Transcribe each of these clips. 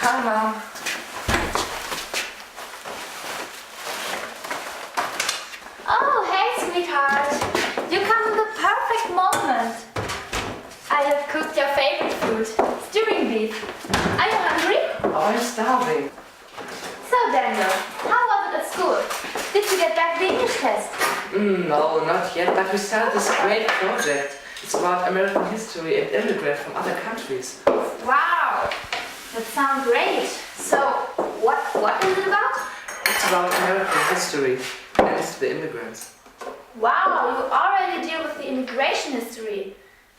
Hi, Mom. Oh, hey, sweetheart. You come in the perfect moment. I have cooked your favorite food, stewing beef. Are you hungry? Oh, I'm starving. So, Daniel, how was it at school? Did you get back the English test? No, not yet, but we started this great project. It's about American history and immigrants from other countries. Wow, that sounds great. So, what is it about? It's about American history and it's the immigrants. Wow, you already deal with the immigration history.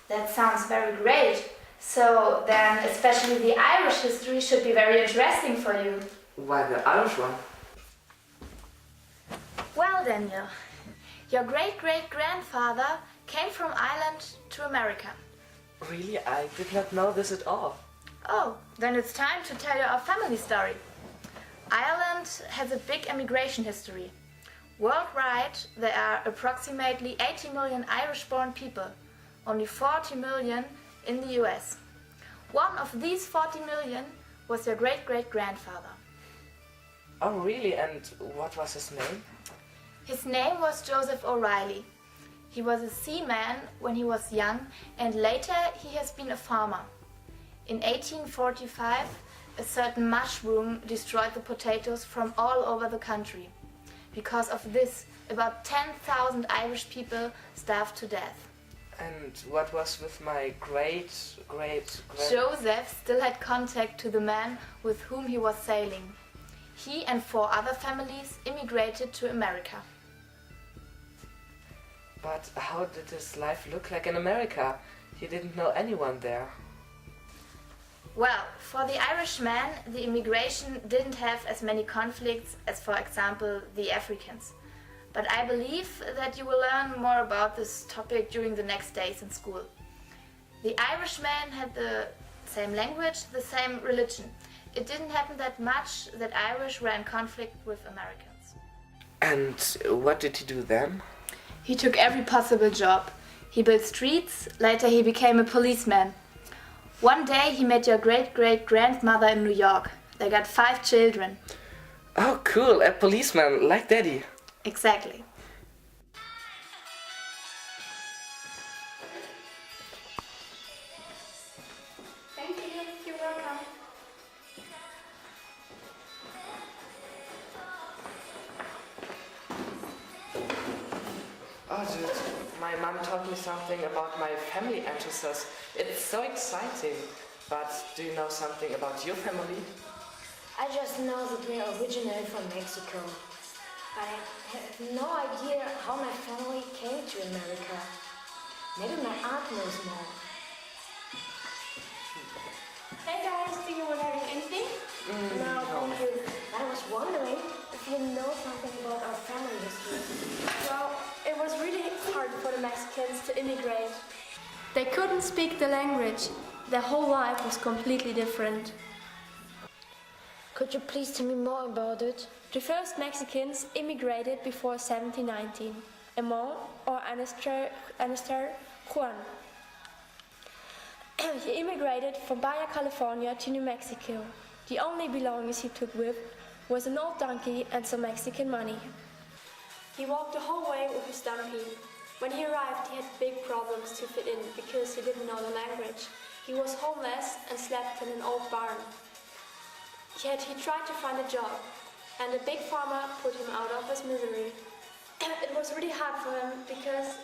That sounds very great. So then, especially the Irish history should be very interesting for you. Why the Irish one? Well, Daniel, your great-great-grandfather came from Ireland to America. Really? I did not know this at all. Oh, then it's time to tell you our family story. Ireland has a big immigration history. Worldwide, there are approximately 80 million Irish-born people, only 40 million in the US. One of these 40 million was your great-great-grandfather. Oh, really? And what was his name? His name was Joseph O'Reilly. He was a seaman when he was young, and later he has been a farmer. In 1845, a certain mushroom destroyed the potatoes from all over the country. Because of this, about 10,000 Irish people starved to death. And what was with my great... Joseph still had contact to the man with whom he was sailing. He and 4 other families immigrated to America. But how did his life look like in America? He didn't know anyone there. Well, for the Irishman, the immigration didn't have as many conflicts as, for example, the Africans. But I believe that you will learn more about this topic during the next days in school. The Irishman had the same language, the same religion. It didn't happen that much that Irish were in conflict with Americans. And what did he do then? He took every possible job. He built streets, later he became a policeman. One day he met your great-great-grandmother in New York. They got 5 children. Oh, cool, a policeman, like Daddy. Exactly. Thank you, you're welcome. Oh, dude, my mom told me something about my family ancestors. It's so exciting. But do you know something about your family? I just know that we are originally from Mexico. I have no idea how my family came to America. Maybe my aunt knows more. Hey guys, do you want to have anything? No, thank you. I was wondering if you know something about our family history. Well, it was really hard for the Mexicans to immigrate. They couldn't speak the language. Their whole life was completely different. Could you please tell me more about it? The first Mexicans immigrated before 1719, among or Anastasia Juan. He immigrated from Baja California to New Mexico. The only belongings he took with was an old donkey and some Mexican money. He walked the whole way with his donkey. When he arrived, he had big problems to fit in because he didn't know the language. He was homeless and slept in an old barn. Yet he tried to find a job, and a big farmer put him out of his misery. It was really hard for him because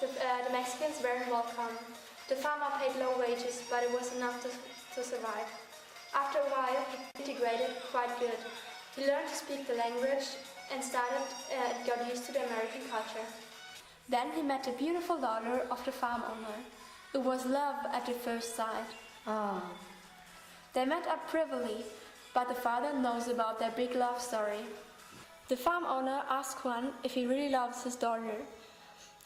the Mexicans weren't welcome. The farmer paid low wages, but it was enough to survive. After a while, he integrated quite good. He learned to speak the language and got used to the American culture. Then he met the beautiful daughter of the farm owner. It was love at the first sight. Oh. They met up privily, but the father knows about their big love story. The farm owner asked Juan if he really loves his daughter,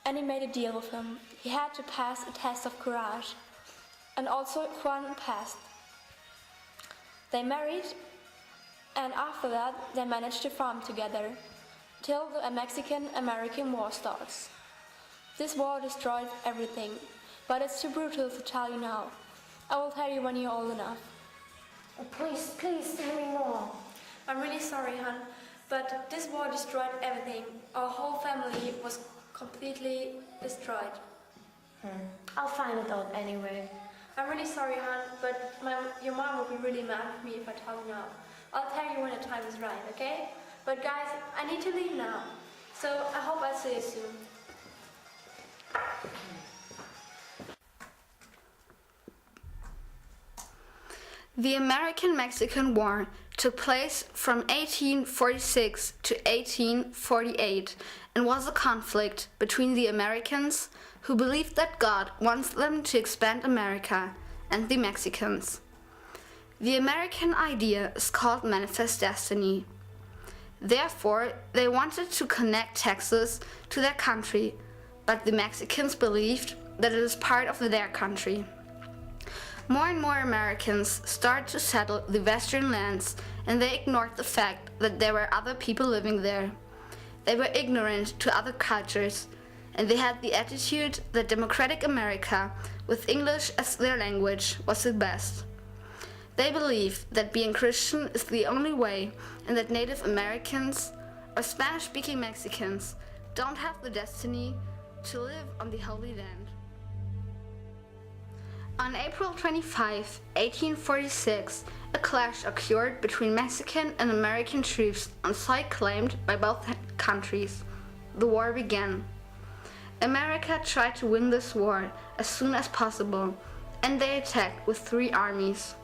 and he made a deal with him. He had to pass a test of courage, and also Juan passed. They married, and after that they managed to farm together, till the Mexican-American War starts. This war destroyed everything, but it's too brutal to tell you now. I will tell you when you're old enough. Please, please tell me more. I'm really sorry, hon, but this war destroyed everything. Our whole family was completely destroyed. I'll find it out anyway. I'm really sorry, hon, but your mom will be really mad at me if I tell you now. I'll tell you when the time is right, okay? But guys, I need to leave now. So I hope I'll see you soon. The American-Mexican War took place from 1846 to 1848 and was a conflict between the Americans, who believed that God wants them to expand America, and the Mexicans. The American idea is called Manifest Destiny. Therefore, they wanted to connect Texas to their country, but the Mexicans believed that it is part of their country. More and more Americans started to settle the western lands, and they ignored the fact that there were other people living there. They were ignorant to other cultures, and they had the attitude that democratic America, with English as their language, was the best. They believed that being Christian is the only way, and that Native Americans or Spanish-speaking Mexicans don't have the destiny to live on the Holy Land. On April 25, 1846, a clash occurred between Mexican and American troops on soil claimed by both countries. The war began. America tried to win this war as soon as possible, and they attacked with 3 armies.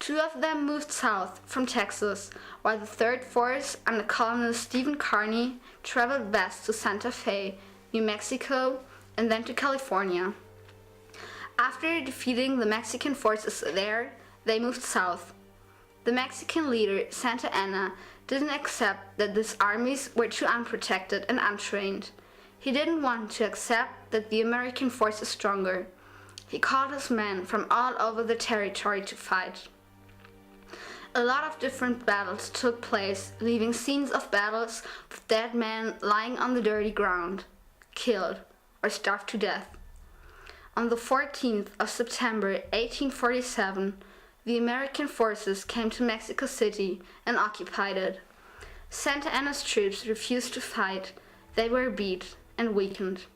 2 of them moved south from Texas, while the 3rd force under Colonel Stephen Kearny traveled west to Santa Fe, New Mexico, and then to California. After defeating the Mexican forces there, they moved south. The Mexican leader, Santa Anna, didn't accept that these armies were too unprotected and untrained. He didn't want to accept that the American force is stronger. He called his men from all over the territory to fight. A lot of different battles took place, leaving scenes of battles with dead men lying on the dirty ground, killed or starved to death. On the 14th of September 1847, the American forces came to Mexico City and occupied it. Santa Anna's troops refused to fight. They were beat and weakened.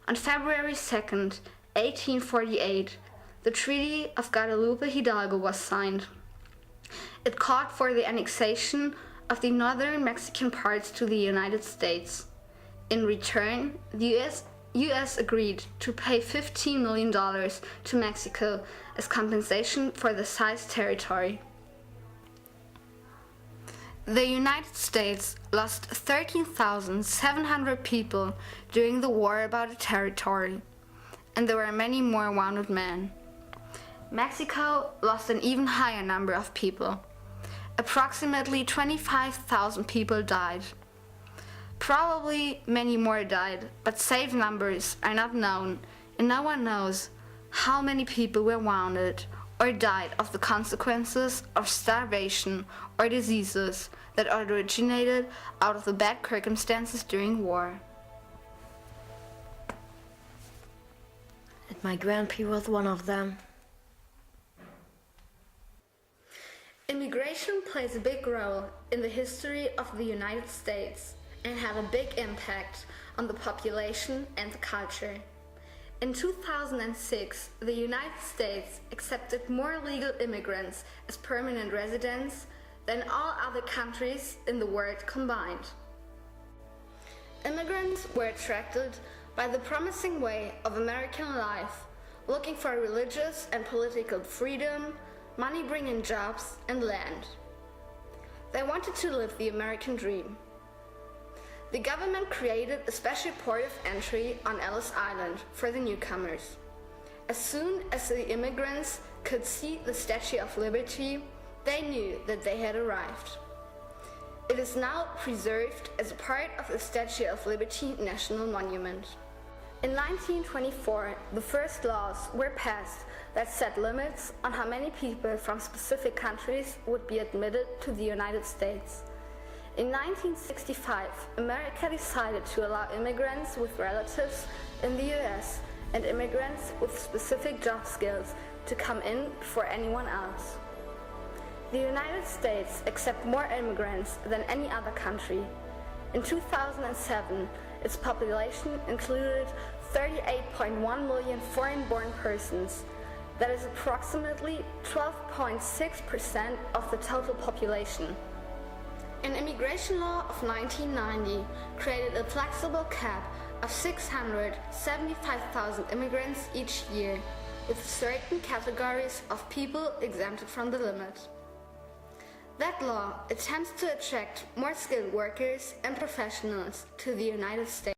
On February 2nd, 1848, the Treaty of Guadalupe Hidalgo was signed. It called for the annexation of the northern Mexican parts to the United States. In return, the US agreed to pay $15 million to Mexico as compensation for the seized territory. The United States lost 13,700 people during the war about the territory, and there were many more wounded men. Mexico lost an even higher number of people. Approximately 25,000 people died. Probably many more died, but safe numbers are not known, and no one knows how many people were wounded or died of the consequences of starvation or diseases that originated out of the bad circumstances during war. And my grandpa was one of them. Immigration plays a big role in the history of the United States and had a big impact on the population and the culture. In 2006, the United States accepted more legal immigrants as permanent residents than all other countries in the world combined. Immigrants were attracted by the promising way of American life, looking for religious and political freedom, money-bringing jobs, and land. They wanted to live the American dream. The government created a special port of entry on Ellis Island for the newcomers. As soon as the immigrants could see the Statue of Liberty, they knew that they had arrived. It is now preserved as a part of the Statue of Liberty National Monument. In 1924, the first laws were passed that set limits on how many people from specific countries would be admitted to the United States. In 1965, America decided to allow immigrants with relatives in the US and immigrants with specific job skills to come in before anyone else. The United States accepts more immigrants than any other country. In 2007, its population included 38.1 million foreign-born persons. That is approximately 12.6% of the total population. An immigration law of 1990 created a flexible cap of 675,000 immigrants each year, with certain categories of people exempted from the limit. That law attempts to attract more skilled workers and professionals to the United States.